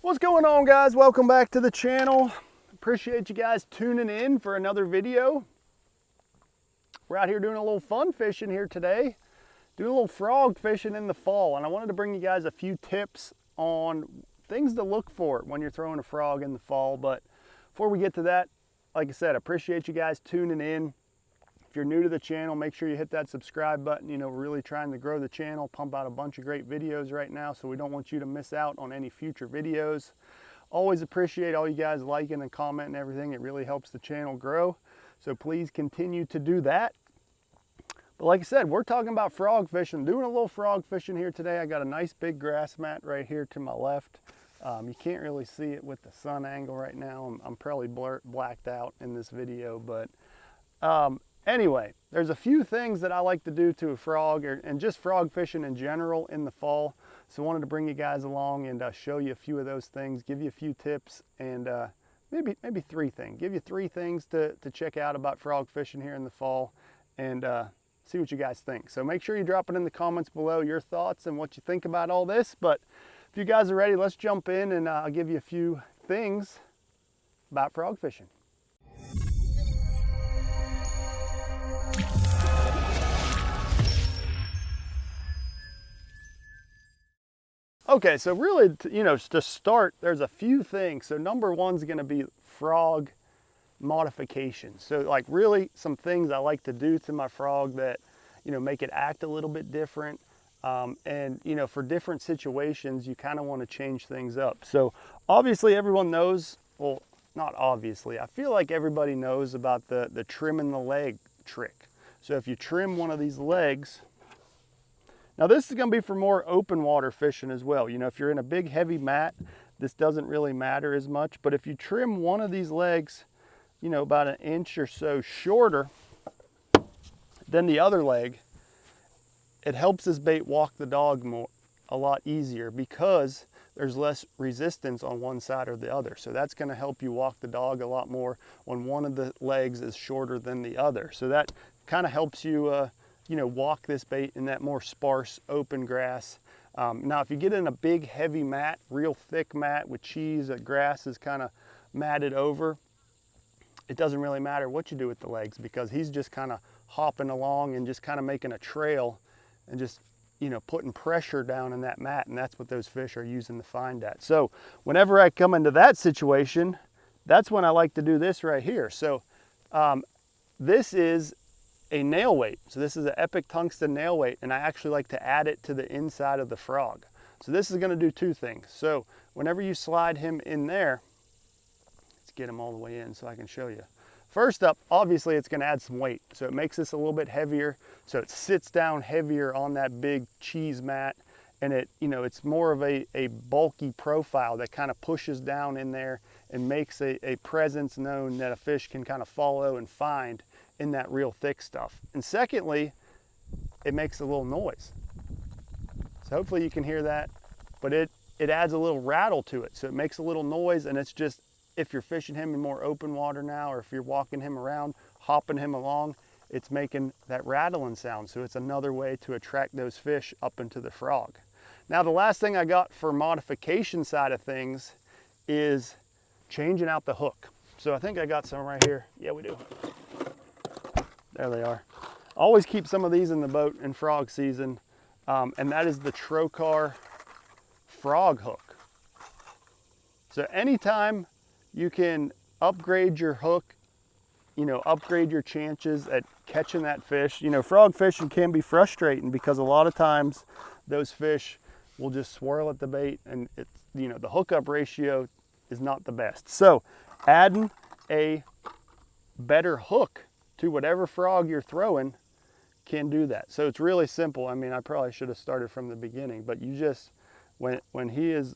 What's going on, guys? Welcome back to the channel. Appreciate you guys tuning in for another video. We're out here doing a little fun fishing here today, doing a little frog fishing in the fall, and I wanted to bring you guys a few tips on things to look for when you're throwing a frog in the fall. But before we get to that, like I said, I appreciate you guys tuning in. If you're new to the channel, make sure you hit that subscribe button. You know, we're really trying to grow the channel, pump out a bunch of great videos right now, so we don't want you to miss out on any future videos. Always appreciate all you guys liking and commenting and everything. It really helps the channel grow, so please continue to do that. But like I said, we're talking about frog fishing, doing a little frog fishing here today. I got a nice big grass mat right here to my left. You can't really see it with the sun angle right now. I'm probably blacked out in this video, but anyway, there's a few things that I like to do to a frog, and just frog fishing in general in the fall. So I wanted to bring you guys along and show you a few of those things, give you a few tips, and maybe three things. Give you three things to check out about frog fishing here in the fall, and see what you guys think. So make sure you drop it in the comments below, your thoughts and what you think about all this. But if you guys are ready, let's jump in and I'll give you a few things about frog fishing. Okay, so really, to start, there's a few things. So number one's gonna be frog modification. So like really some things I like to do to my frog that, make it act a little bit different. And for different situations, you kind of want to change things up. So obviously everyone knows, well, not obviously, I feel like everybody knows about the trimming the leg trick. So if you trim one of these legs, now this is going to be for more open water fishing as well. If you're in a big heavy mat, this doesn't really matter as much. But if you trim one of these legs, about an inch or so shorter than the other leg, it helps this bait walk the dog a lot easier because there's less resistance on one side or the other. So that's going to help you walk the dog a lot more when one of the legs is shorter than the other. So that kind of helps you walk this bait in that more sparse open grass. Now if you get in a big heavy mat, real thick mat with cheese, that grass is kind of matted over, it doesn't really matter what you do with the legs because he's just kind of hopping along and just kind of making a trail and just putting pressure down in that mat, and that's what those fish are using to find at. So whenever I come into that situation, that's when I like to do this right here. So this is a nail weight. So this is an Epic tungsten nail weight, and I actually like to add it to the inside of the frog. So this is going to do two things. So whenever you slide him in there, let's get him all the way in so I can show you. First up, obviously it's going to add some weight. So it makes this a little bit heavier. So it sits down heavier on that big cheese mat, and it's more of a bulky profile that kind of pushes down in there and makes a presence known that a fish can kind of follow and find in that real thick stuff. And secondly, it makes a little noise. So hopefully you can hear that, but it adds a little rattle to it. So it makes a little noise, and it's just, if you're fishing him in more open water now, or if you're walking him around, hopping him along, it's making that rattling sound. So it's another way to attract those fish up into the frog. Now the last thing I got for modification side of things is changing out the hook. So I think I got some right here. Yeah, we do. There they are. Always keep some of these in the boat in frog season, and that is the Trocar frog hook. So anytime you can upgrade your hook, upgrade your chances at catching that fish. Frog fishing can be frustrating because a lot of times those fish will just swirl at the bait, and it's, the hookup ratio is not the best. So adding a better hook to whatever frog you're throwing can do that. So it's really simple. I mean, I probably should have started from the beginning, but you just, when he is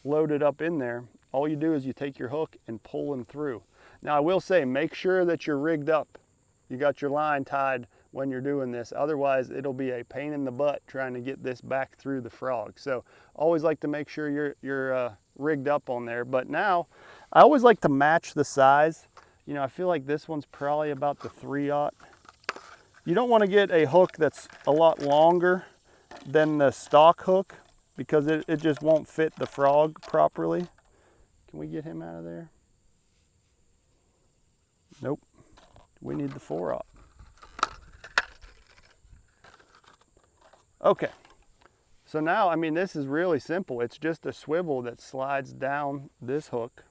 loaded up in there, all you do is you take your hook and pull him through. Now I will say, make sure that you're rigged up. You got your line tied when you're doing this. Otherwise, it'll be a pain in the butt trying to get this back through the frog. So always like to make sure you're rigged up on there. But now, I always like to match the size. I feel like this one's probably about the 3/0. You don't want to get a hook that's a lot longer than the stock hook because it just won't fit the frog properly. Can we get him out of there? Nope. We need the 4-aught. Okay. So now, I mean, this is really simple. It's just a swivel that slides down this hook.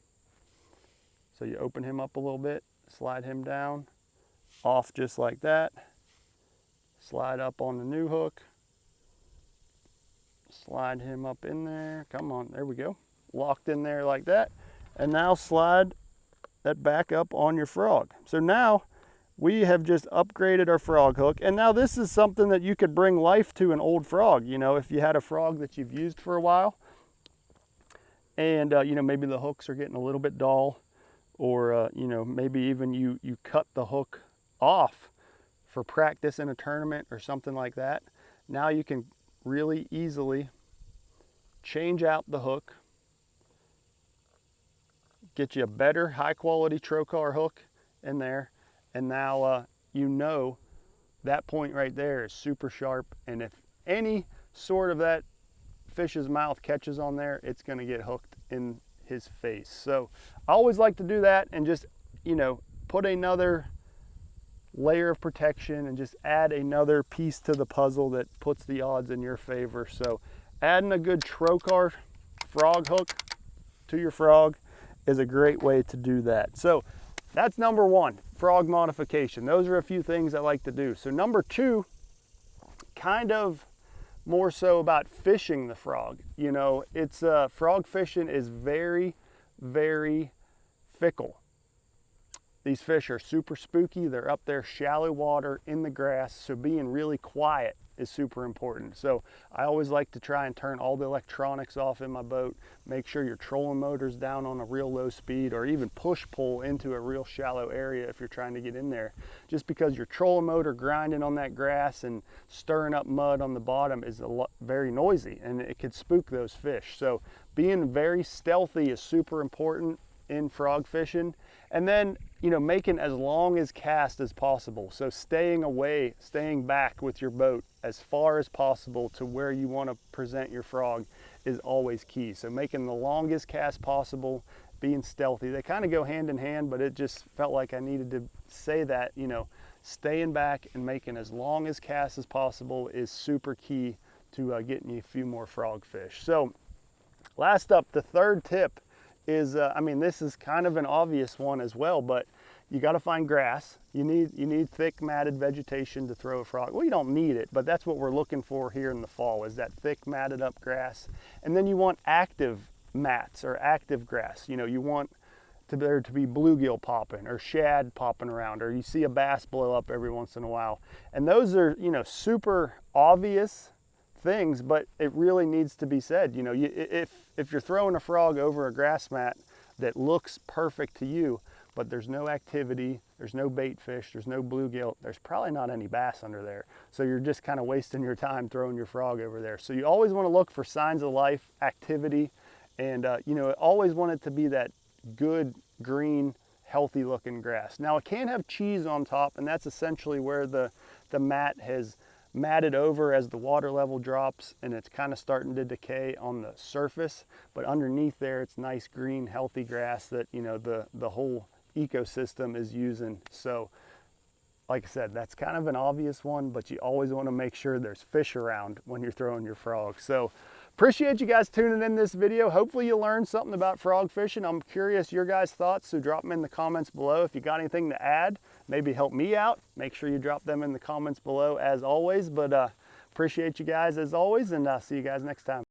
So you open him up a little bit, slide him down, off just like that. Slide up on the new hook. Slide him up in there. Come on, there we go. Locked in there like that. And now slide that back up on your frog. So now we have just upgraded our frog hook. And now this is something that you could bring life to an old frog. You know, if you had a frog that you've used for a while and, you know, maybe the hooks are getting a little bit dull, or, you know, maybe even you cut the hook off for practice in a tournament or something like that. Now you can really easily change out the hook, get you a better high quality trocar hook in there, and now you know that point right there is super sharp, and if any sort of that fish's mouth catches on there, it's going to get hooked in his face. So I always like to do that and just, you know, put another layer of protection and just add another piece to the puzzle that puts the odds in your favor. So adding a good trocar frog hook to your frog is a great way to do that. So that's number one, frog modification. Those are a few things I like to do. So number two, kind of more so about fishing the frog. You know, it's frog fishing is very, very fickle. These fish are super spooky. They're up there shallow water in the grass, so being really quiet is super important. So I always like to try and turn all the electronics off in my boat, make sure your trolling motor's down on a real low speed, or even push pull into a real shallow area if you're trying to get in there. Just because your trolling motor grinding on that grass and stirring up mud on the bottom is very noisy, and it could spook those fish. So being very stealthy is super important in frog fishing. And then, you know, making as long as cast as possible. So staying away, staying back with your boat as far as possible to where you want to present your frog is always key. So making the longest cast possible, being stealthy. They kind of go hand in hand, but it just felt like I needed to say that, you know, staying back and making as long as cast as possible is super key to getting you a few more frog fish. So last up, the third tip is, I mean, this is kind of an obvious one as well, but you got to find grass. You need thick matted vegetation to throw a frog. Well, you don't need it, but that's what we're looking for here in the fall, is that thick matted up grass. And then you want active mats or active grass. You know, you want there to be bluegill popping or shad popping around, or you see a bass blow up every once in a while. And those are, you know, super obvious things, but it really needs to be said. You know, if you're throwing a frog over a grass mat that looks perfect to you, but there's no activity, there's no bait fish, there's no bluegill, there's probably not any bass under there. So you're just kind of wasting your time throwing your frog over there. So you always want to look for signs of life, activity, and you know, always want it to be that good, green, healthy looking grass. Now it can have cheese on top, and that's essentially where the mat has matted over as the water level drops, and it's kind of starting to decay on the surface, but underneath there it's nice green healthy grass that, you know, the whole ecosystem is using. So like I said, that's kind of an obvious one, but you always want to make sure there's fish around when you're throwing your frog. So appreciate you guys tuning in this video. Hopefully you learned something about frog fishing. I'm curious your guys' thoughts, so drop them in the comments below. If you got anything to add, maybe help me out, make sure you drop them in the comments below as always. But appreciate you guys as always, and see you guys next time.